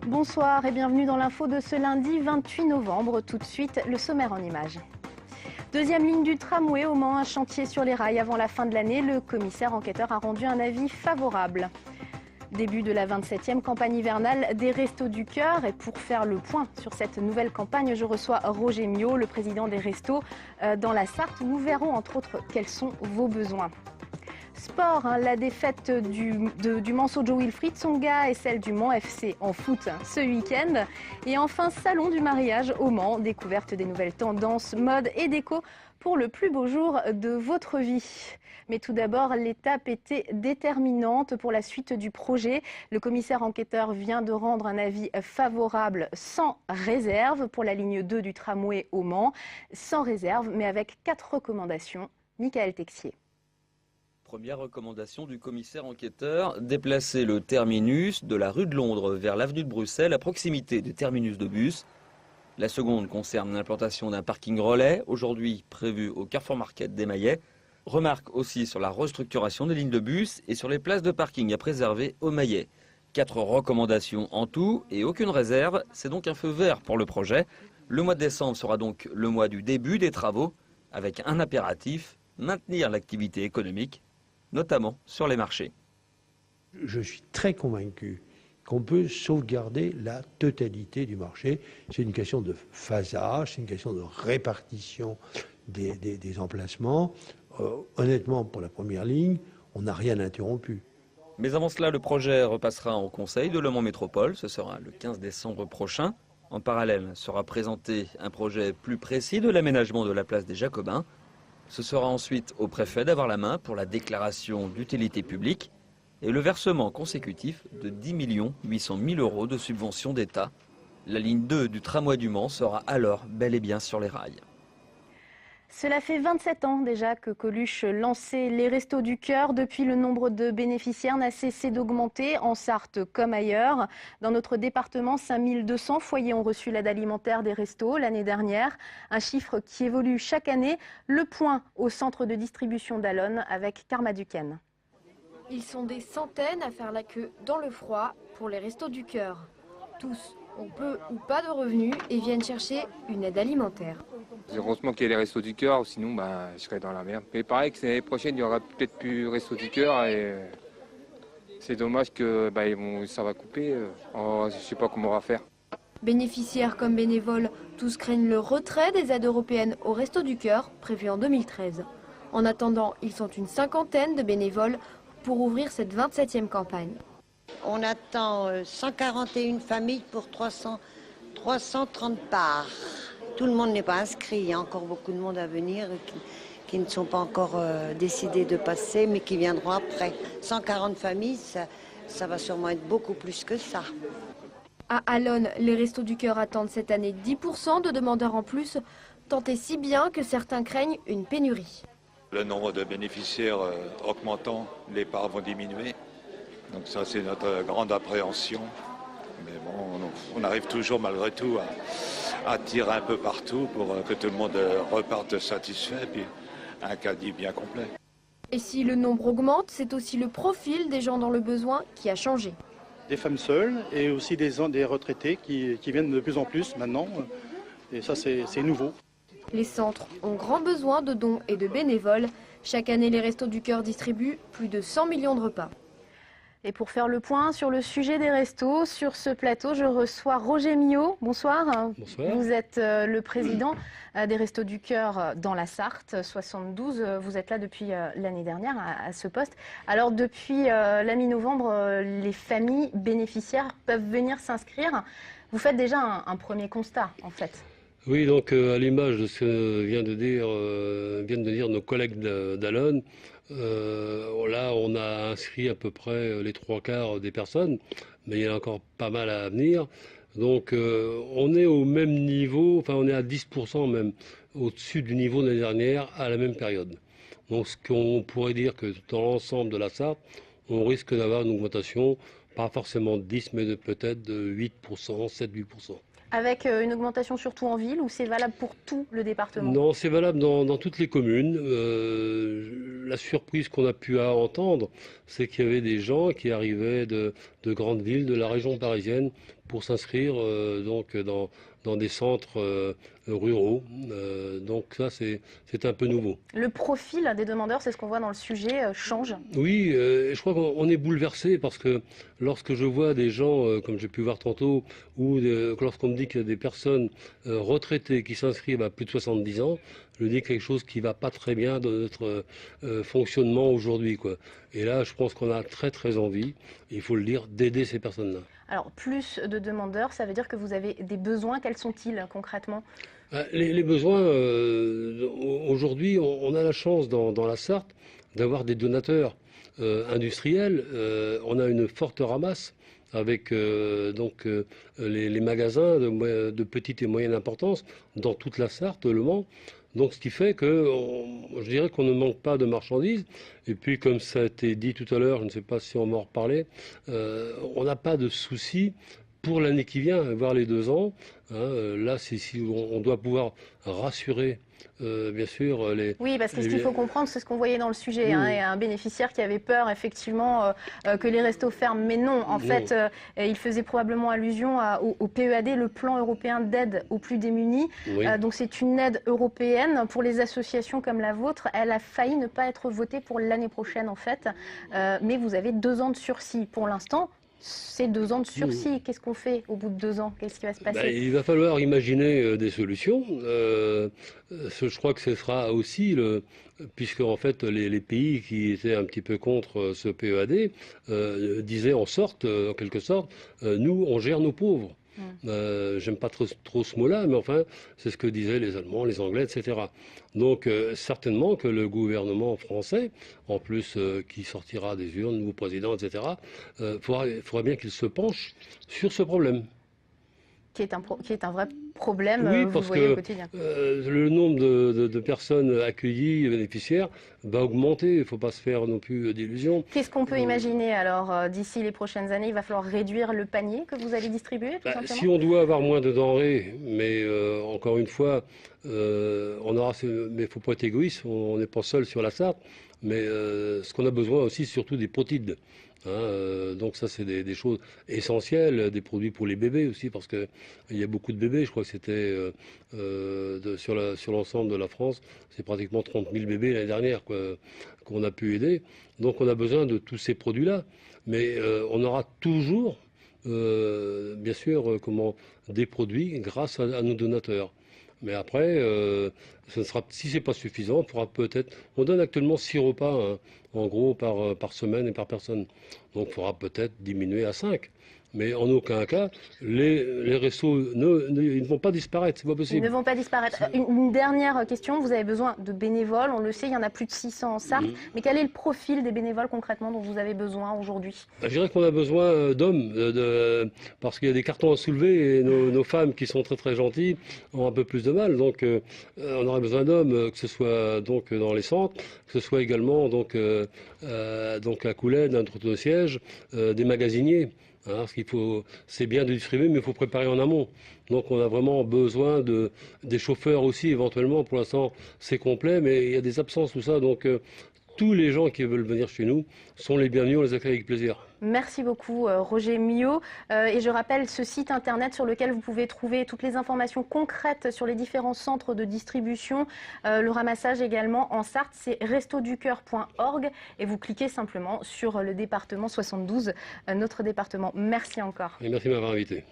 Bonsoir et bienvenue dans l'info de ce lundi 28 novembre. Tout de suite, le sommaire en images. Deuxième ligne du tramway au Mans, un chantier sur les rails avant la fin de l'année. Le commissaire enquêteur a rendu un avis favorable. Début de la 27e campagne hivernale des Restos du Cœur. Et pour faire le point sur cette nouvelle campagne, je reçois Roger Miot, le président des Restos dans la Sarthe. Nous verrons entre autres quels sont vos besoins. Sport, la défaite du Mans Sojo Wilfried Tsonga et celle du Mans FC en foot ce week-end. Et enfin, salon du mariage au Mans, découverte des nouvelles tendances, mode et déco pour le plus beau jour de votre vie. Mais tout d'abord, l'étape était déterminante pour la suite du projet. Le commissaire enquêteur vient de rendre un avis favorable sans réserve pour la ligne 2 du tramway au Mans. Sans réserve, mais avec 4 recommandations. Michael Texier. Première recommandation du commissaire enquêteur, déplacer le terminus de la rue de Londres vers l'avenue de Bruxelles à proximité des terminus de bus. La seconde concerne l'implantation d'un parking relais, aujourd'hui prévu au Carrefour Market des Maillets. Remarque aussi sur la restructuration des lignes de bus et sur les places de parking à préserver aux Maillets. 4 recommandations en tout et aucune réserve, c'est donc un feu vert pour le projet. Le mois de décembre sera donc le mois du début des travaux, avec un impératif, maintenir l'activité économique, notamment sur les marchés. Je suis très convaincu qu'on peut sauvegarder la totalité du marché. C'est une question de phasage, c'est une question de répartition des emplacements. Honnêtement, pour la première ligne, on n'a rien interrompu. Mais avant cela, le projet repassera au Conseil de Le Mans Métropole. Ce sera le 15 décembre prochain. En parallèle, sera présenté un projet plus précis de l'aménagement de la place des Jacobins. Ce sera ensuite au préfet d'avoir la main pour la déclaration d'utilité publique et le versement consécutif de 10 800 000 € de subventions d'État. La ligne 2 du tramway du Mans sera alors bel et bien sur les rails. Cela fait 27 ans déjà que Coluche lançait les Restos du Cœur. Depuis, le nombre de bénéficiaires n'a cessé d'augmenter, en Sarthe comme ailleurs. Dans notre département, 5200 foyers ont reçu l'aide alimentaire des Restos l'année dernière. Un chiffre qui évolue chaque année. Le point au centre de distribution d'Allonne avec Karma Duquesne. Ils sont des centaines à faire la queue dans le froid pour les Restos du Cœur. Tous ont peu ou pas de revenus et viennent chercher une aide alimentaire. Heureusement qu'il y a les Restos du Cœur, sinon je serais dans la merde. Mais pareil que l'année prochaine, il y aura peut-être plus Restos du Cœur et c'est dommage que ça va couper. Je ne sais pas comment on va faire. Bénéficiaires comme bénévoles, tous craignent le retrait des aides européennes aux Restos du Cœur prévu en 2013. En attendant, ils sont une cinquantaine de bénévoles pour ouvrir cette 27e campagne. On attend 141 familles pour 330 parts. Tout le monde n'est pas inscrit, il y a encore beaucoup de monde à venir qui ne sont pas encore décidés de passer, mais qui viendront après. 140 familles, ça va sûrement être beaucoup plus que ça. À Allonne, les Restos du Cœur attendent cette année 10% de demandeurs en plus, tant et si bien que certains craignent une pénurie. Le nombre de bénéficiaires augmentant, les parts vont diminuer. Donc ça, c'est notre grande appréhension. Mais bon, on arrive toujours malgré tout à tirer un peu partout pour que tout le monde reparte satisfait, puis un caddie bien complet. Et si le nombre augmente, c'est aussi le profil des gens dans le besoin qui a changé. Des femmes seules et aussi des retraités qui viennent de plus en plus maintenant. Et ça, c'est nouveau. Les centres ont grand besoin de dons et de bénévoles. Chaque année, les Restos du Cœur distribuent plus de 100 millions de repas. Et pour faire le point sur le sujet des restos, sur ce plateau, je reçois Roger Miot. Bonsoir. Bonsoir. Vous êtes le président des Restos du Cœur dans la Sarthe, 72. Vous êtes là depuis l'année dernière à ce poste. Alors depuis la mi-novembre, les familles bénéficiaires peuvent venir s'inscrire. Vous faites déjà un premier constat en fait. Oui, donc à l'image de ce que viennent de dire nos collègues d'Allonne, là on a inscrit à peu près les 3/4 des personnes, mais il y en a encore pas mal à venir. Donc on est au même niveau, enfin on est à 10% même au-dessus du niveau de l'année dernière à la même période. Donc ce qu'on pourrait dire que dans l'ensemble de la Sarthe, on risque d'avoir une augmentation, pas forcément de 10, mais peut-être de 8%, 7-8%. Avec une augmentation surtout en ville ou c'est valable pour tout le département? Non, c'est valable dans toutes les communes. La surprise qu'on a pu entendre, c'est qu'il y avait des gens qui arrivaient de grandes villes, de la région parisienne, pour s'inscrire donc dans des centres ruraux. Donc ça, c'est un peu nouveau. Le profil des demandeurs, c'est ce qu'on voit dans le sujet, change. Oui, je crois qu'on est bouleversé parce que lorsque je vois des gens, comme j'ai pu voir tantôt, ou lorsqu'on me dit qu'il y a des personnes retraitées qui s'inscrivent à plus de 70 ans, je dis quelque chose qui ne va pas très bien dans notre fonctionnement aujourd'hui, quoi. Et là, je pense qu'on a très très envie, il faut le dire, d'aider ces personnes-là. Alors, plus de demandeurs, ça veut dire que vous avez des besoins. Quels sont-ils concrètement ? Les besoins, aujourd'hui, on a la chance dans la Sarthe d'avoir des donateurs industriels. On a une forte ramasse avec les magasins de petite et moyenne importance dans toute la Sarthe, Le Mans. Donc ce qui fait que je dirais qu'on ne manque pas de marchandises. Et puis comme ça a été dit tout à l'heure, je ne sais pas si on m'en reparlait, on n'a pas de souci pour l'année qui vient, voire les 2 ans. Là, si on doit pouvoir rassurer, bien sûr, les... Oui, parce que ce qu'il faut comprendre, c'est ce qu'on voyait dans le sujet. Il y a un bénéficiaire qui avait peur, effectivement, que les restos ferment. Mais non, en fait, il faisait probablement allusion au PEAD, le plan européen d'aide aux plus démunis. Oui. Donc c'est une aide européenne pour les associations comme la vôtre. Elle a failli ne pas être votée pour l'année prochaine, en fait. Mais vous avez 2 ans de sursis. Pour l'instant, c'est 2 ans de sursis. Qu'est-ce qu'on fait au bout de 2 ans? Qu'est-ce qui va se passer? Il va falloir imaginer des solutions. Je crois que ce sera aussi, puisque en fait les pays qui étaient un petit peu contre ce PEAD disaient en quelque sorte, nous on gère nos pauvres. J'aime pas trop ce mot-là, mais enfin, c'est ce que disaient les Allemands, les Anglais, etc. Donc, certainement que le gouvernement français, en plus qui sortira des urnes, nouveau président, etc., faudra bien qu'il se penche sur ce problème. Qui est un vrai problème, oui, vous parce voyez que au quotidien. Le nombre de personnes accueillies, bénéficiaires, va augmenter. Il ne faut pas se faire non plus d'illusions. Qu'est-ce qu'on peut imaginer alors d'ici les prochaines années? Il va falloir réduire le panier que vous allez distribuer, tout simplement? Si on doit avoir moins de denrées, mais encore une fois, mais il ne faut pas être égoïste, on n'est pas seul sur la Sarthe, mais ce qu'on a besoin aussi, c'est surtout des protides. Donc ça c'est des choses essentielles, des produits pour les bébés aussi, parce qu'il y a beaucoup de bébés. Je crois que c'était sur l'ensemble de la France, c'est pratiquement 30 000 bébés l'année dernière qu'on a pu aider. Donc on a besoin de tous ces produits-là, mais on aura toujours bien sûr des produits grâce à nos donateurs. Mais après, si c'est pas suffisant, on pourra peut-être... On donne actuellement 6 repas, en gros, par semaine et par personne. Donc il faudra peut-être diminuer à 5. Mais en aucun cas, les restos ils ne vont pas disparaître, c'est pas possible. Ils ne vont pas disparaître. Une dernière question, vous avez besoin de bénévoles, on le sait, il y en a plus de 600 en Sarthe. Mais quel est le profil des bénévoles concrètement dont vous avez besoin aujourd'hui? Je dirais qu'on a besoin d'hommes, parce qu'il y a des cartons à soulever et nos femmes qui sont très très gentilles ont un peu plus de mal. Donc on aurait besoin d'hommes, que ce soit donc dans les centres, que ce soit également donc à Coulède, un trottoir de siège, des magasiniers. Parce c'est bien de distribuer, mais il faut préparer en amont. Donc on a vraiment besoin des chauffeurs aussi, éventuellement. Pour l'instant, c'est complet, mais il y a des absences, tout ça. Donc tous les gens qui veulent venir chez nous sont les bienvenus, on les accueille avec plaisir. Merci beaucoup Roger Millot. Et je rappelle ce site internet sur lequel vous pouvez trouver toutes les informations concrètes sur les différents centres de distribution. Le ramassage également en Sarthe, c'est restoducoeur.org et vous cliquez simplement sur le département 72, notre département. Merci encore. Et merci de m'avoir invité.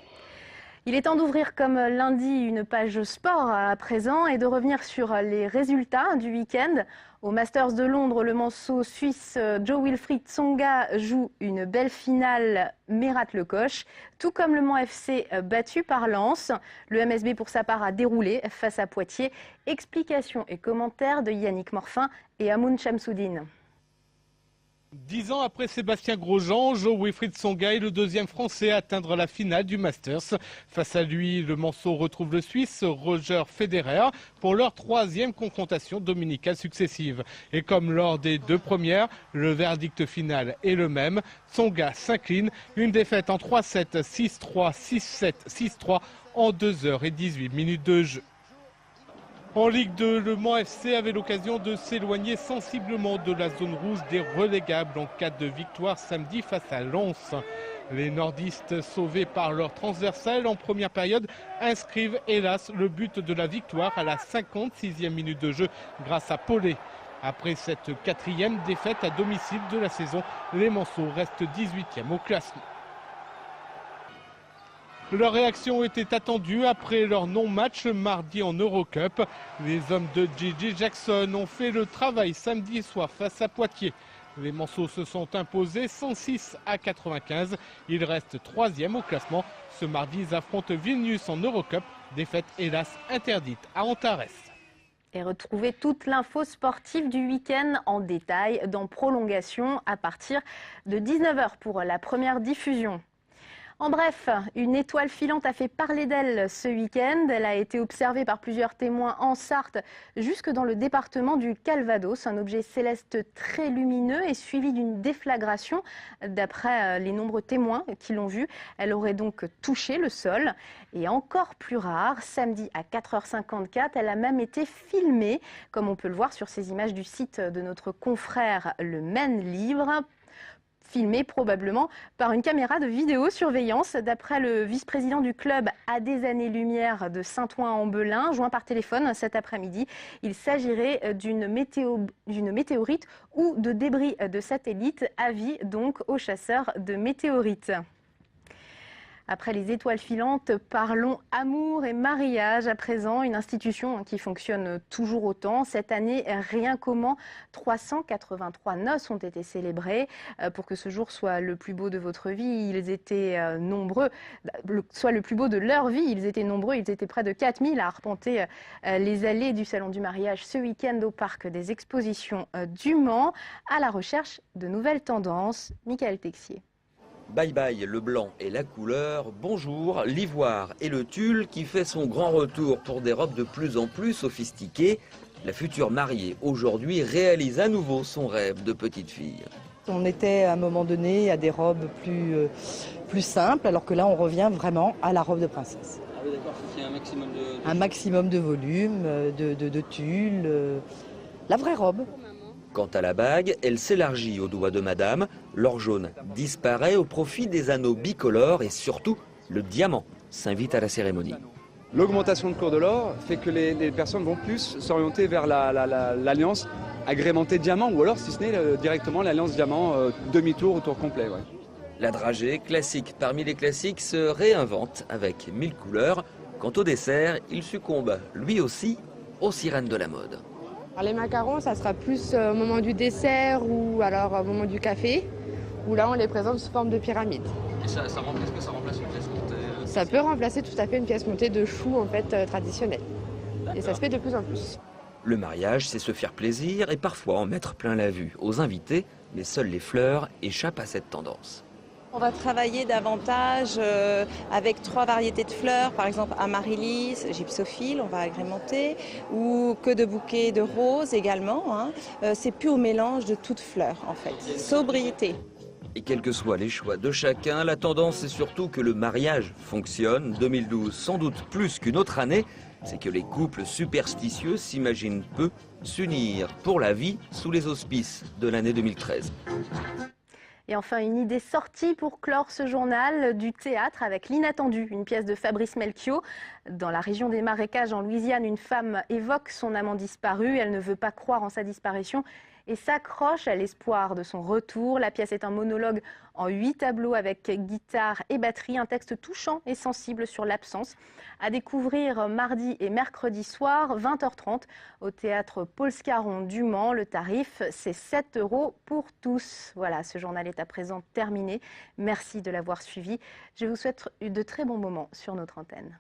Il est temps d'ouvrir comme lundi une page sport à présent et de revenir sur les résultats du week-end. Au Masters de Londres, le manceau suisse Jo-Wilfried Tsonga joue une belle finale mais rate le coche. Tout comme le Mans FC battu par Lens. Le MSB pour sa part a déroulé face à Poitiers. Explications et commentaires de Yannick Morfin et Amoun Chamsoudine. 10 ans après Sébastien Grosjean, Jo-Wilfried Tsonga est le 2e Français à atteindre la finale du Masters. Face à lui, le Manceau retrouve le Suisse Roger Federer pour leur 3e confrontation dominicale successive. Et comme lors des 2 premières, le verdict final est le même. Tsonga s'incline, une défaite en 3-7, 6-3, 6-7, 6-3 en 2h18 de jeu. En Ligue 2, le Mans FC avait l'occasion de s'éloigner sensiblement de la zone rouge des relégables en cas de victoire samedi face à Lens. Les nordistes, sauvés par leur transversale en première période, inscrivent hélas le but de la victoire à la 56e minute de jeu grâce à Paulet. Après cette 4e défaite à domicile de la saison, les Manceaux restent 18e au classement. Leur réaction était attendue après leur non-match mardi en Eurocup. Les hommes de Gigi Jackson ont fait le travail samedi soir face à Poitiers. Les Manceaux se sont imposés 106 à 95. Ils restent 3e au classement. Ce mardi, ils affrontent Vilnius en Eurocup. Défaite hélas interdite à Antares. Et retrouvez toute l'info sportive du week-end en détail dans Prolongation à partir de 19 h pour la première diffusion. En bref, une étoile filante a fait parler d'elle ce week-end. Elle a été observée par plusieurs témoins en Sarthe, jusque dans le département du Calvados. Un objet céleste très lumineux est suivi d'une déflagration. D'après les nombreux témoins qui l'ont vue, elle aurait donc touché le sol. Et encore plus rare, samedi à 4h54, elle a même été filmée, comme on peut le voir sur ces images du site de notre confrère Le Maine Livre. Filmé probablement par une caméra de vidéosurveillance. D'après le vice-président du club à des années-lumière de Saint-Ouen-en-Belin, joint par téléphone cet après-midi, il s'agirait d'une météorite ou de débris de satellite. Avis donc aux chasseurs de météorites. Après les étoiles filantes, parlons amour et mariage à présent. Une institution qui fonctionne toujours autant. Cette année, rien qu'au Mans, 383 noces ont été célébrées. Pour que ce jour soit le plus beau de votre vie, ils étaient nombreux. Soit le plus beau de leur vie, ils étaient nombreux. Ils étaient près de 4000 à arpenter les allées du Salon du mariage ce week-end au Parc des Expositions du Mans, à la recherche de nouvelles tendances. Michael Texier. Bye bye le blanc et la couleur, bonjour l'ivoire et le tulle qui fait son grand retour pour des robes de plus en plus sophistiquées. La future mariée aujourd'hui réalise à nouveau son rêve de petite fille. On était à un moment donné à des robes plus simples, alors que là on revient vraiment à la robe de princesse. Ah oui d'accord, il y a un maximum de... Un maximum de volume, de tulle, la vraie robe. Quant à la bague, elle s'élargit au doigt de madame. L'or jaune disparaît au profit des anneaux bicolores et surtout, le diamant s'invite à la cérémonie. L'augmentation de cours de l'or fait que les personnes vont plus s'orienter vers l'alliance agrémentée diamant ou alors, si ce n'est directement l'alliance diamant demi-tour ou tour complet. Ouais. La dragée, classique parmi les classiques, se réinvente avec 1000 couleurs. Quant au dessert, il succombe lui aussi aux sirènes de la mode. Les macarons, ça sera plus au moment du dessert ou alors au moment du café, où là on les présente sous forme de pyramide. Et est-ce que ça remplace une pièce montée Ça peut remplacer tout à fait une pièce montée de choux en fait traditionnelle. Et ça se fait de plus en plus. Le mariage, c'est se faire plaisir et parfois en mettre plein la vue aux invités, mais seules les fleurs échappent à cette tendance. On va travailler davantage avec 3 variétés de fleurs, par exemple amaryllis, gypsophile, on va agrémenter, ou que de bouquets de roses également. Hein. C'est plus au mélange de toutes fleurs en fait. Sobriété. Et quels que soient les choix de chacun, la tendance est surtout que le mariage fonctionne. 2012, sans doute plus qu'une autre année, c'est que les couples superstitieux s'imaginent peu s'unir pour la vie sous les auspices de l'année 2013. Et enfin, une idée sortie pour clore ce journal, du théâtre avec L'Inattendu, une pièce de Fabrice Melchior. Dans la région des Marécages, en Louisiane, une femme évoque son amant disparu. Elle ne veut pas croire en sa disparition et s'accroche à l'espoir de son retour. La pièce est un monologue en 8 tableaux avec guitare et batterie, un texte touchant et sensible sur l'absence. À découvrir mardi et mercredi soir, 20h30, au théâtre Paul Scarron du Mans. Le tarif, c'est 7 € pour tous. Voilà, ce journal est à présent terminé. Merci de l'avoir suivi. Je vous souhaite de très bons moments sur notre antenne.